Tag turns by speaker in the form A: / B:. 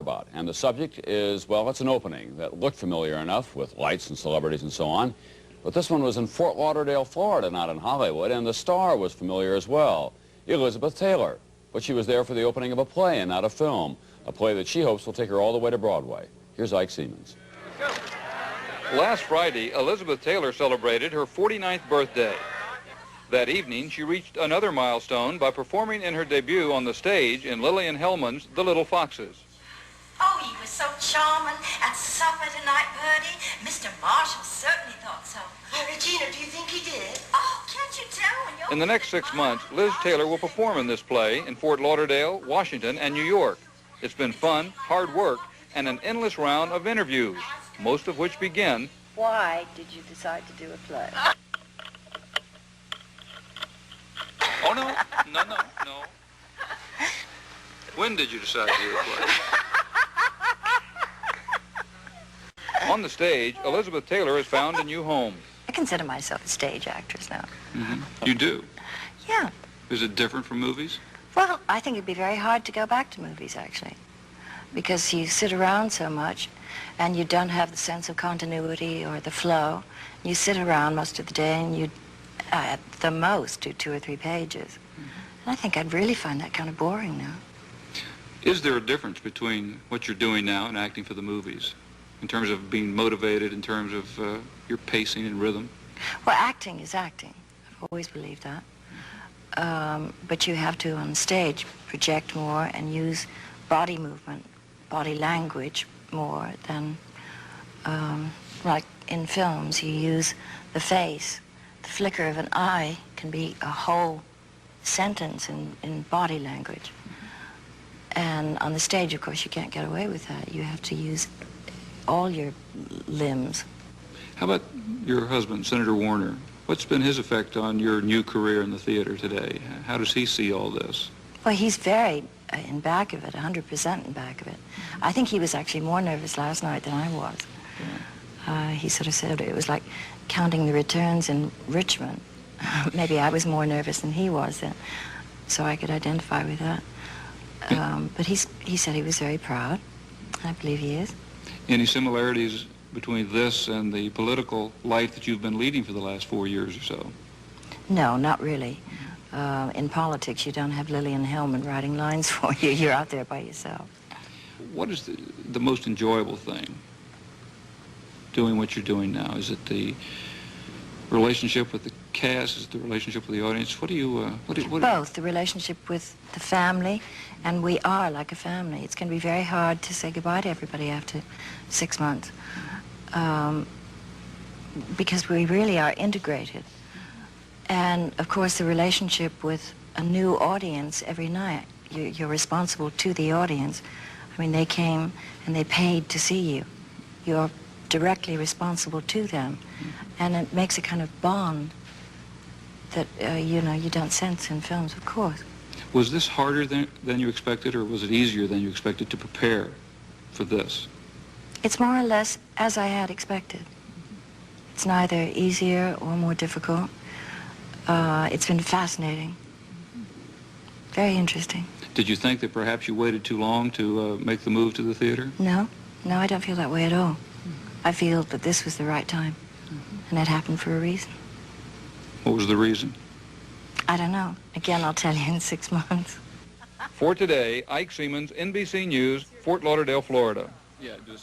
A: about. And the subject is, well, it's an opening that looked familiar enough with lights and celebrities and so on. But this one was in Fort Lauderdale, Florida, not in Hollywood, and the star was familiar as well, Elizabeth Taylor. But she was there for the opening of a play and not a film, a play that she hopes will take her all the way to Broadway. Here's Ike Siemens.
B: Last Friday, Elizabeth Taylor celebrated her 49th birthday. That evening, she reached another milestone by performing in her debut on the stage in Lillian Hellman's The Little Foxes.
C: Oh, he was so charming at supper tonight, Bertie. Mr. Marshall certainly thought so. Regina, do you think he did? Oh, can't you tell when you're...
B: In the next 6 months, Liz Taylor will perform in this play in Fort Lauderdale, Washington, and New York. It's been fun, hard work, and an endless round of interviews, most of which begin...
D: Why did you decide to do a play?
B: Oh, no. When did you decide to do a play? On the stage, Elizabeth Taylor has found a new home.
D: I consider myself a stage actress now.
B: You do?
D: Yeah.
B: Is it different from movies?
D: Well, I think it'd be very hard to go back to movies, actually, because you sit around so much and you don't have the sense of continuity or the flow. You sit around most of the day and you, at the most, do 2 or 3 pages. And I think I'd really find that kind of boring now.
B: Is there a difference between what you're doing now and acting for the movies, in terms of being motivated, in terms of your pacing and rhythm?
D: Well, acting is acting. I've always believed that. But you have to, on stage, project more and use body movement, body language more than, like in films, you use the face. The flicker of an eye can be a whole sentence in body language. And on the stage, of course, you can't get away with that. You have to use all your limbs.
B: How about your husband, Senator Warner? What's been his effect on your new career in the theater today? How does he see all this?
D: Well, he's very in back of it, 100% in back of it. I think he was actually more nervous last night than I was. He sort of said it was like counting the returns in Richmond. Maybe I was more nervous than he was then, so I could identify with that. But he said he was very proud. I believe he is.
B: Any similarities between this and the political life that you've been leading for the last 4 years or so?
D: No, not really. In politics, you don't have Lillian Hellman writing lines for you. You're out there by yourself.
B: What is the most enjoyable thing doing what you're doing now? Is it the relationship with the cast? Is it the relationship with the audience? What do you...
D: Both. The relationship with the family, and we are like a family. It's going to be very hard to say goodbye to everybody after 6 months. Because we really are integrated. And, of course, the relationship with a new audience every night. You're responsible to the audience. I mean, they came and they paid to see you. You're directly responsible to them. And it makes a kind of bond that, you know, you don't sense in films, of course.
B: Was this harder than you expected, or was it easier than you expected to prepare for this?
D: It's more or less as I had expected. It's neither easier or more difficult. It's been fascinating. Very interesting.
B: Did you think that perhaps you waited too long to make the move to the theater?
D: No, I don't feel that way at all. I feel that this was the right time, and it happened for a reason.
B: What was the reason?
D: I don't know. Again, I'll tell you in 6 months.
B: For today, Ike Siemens, NBC News, Fort Lauderdale, Florida. Yeah, do a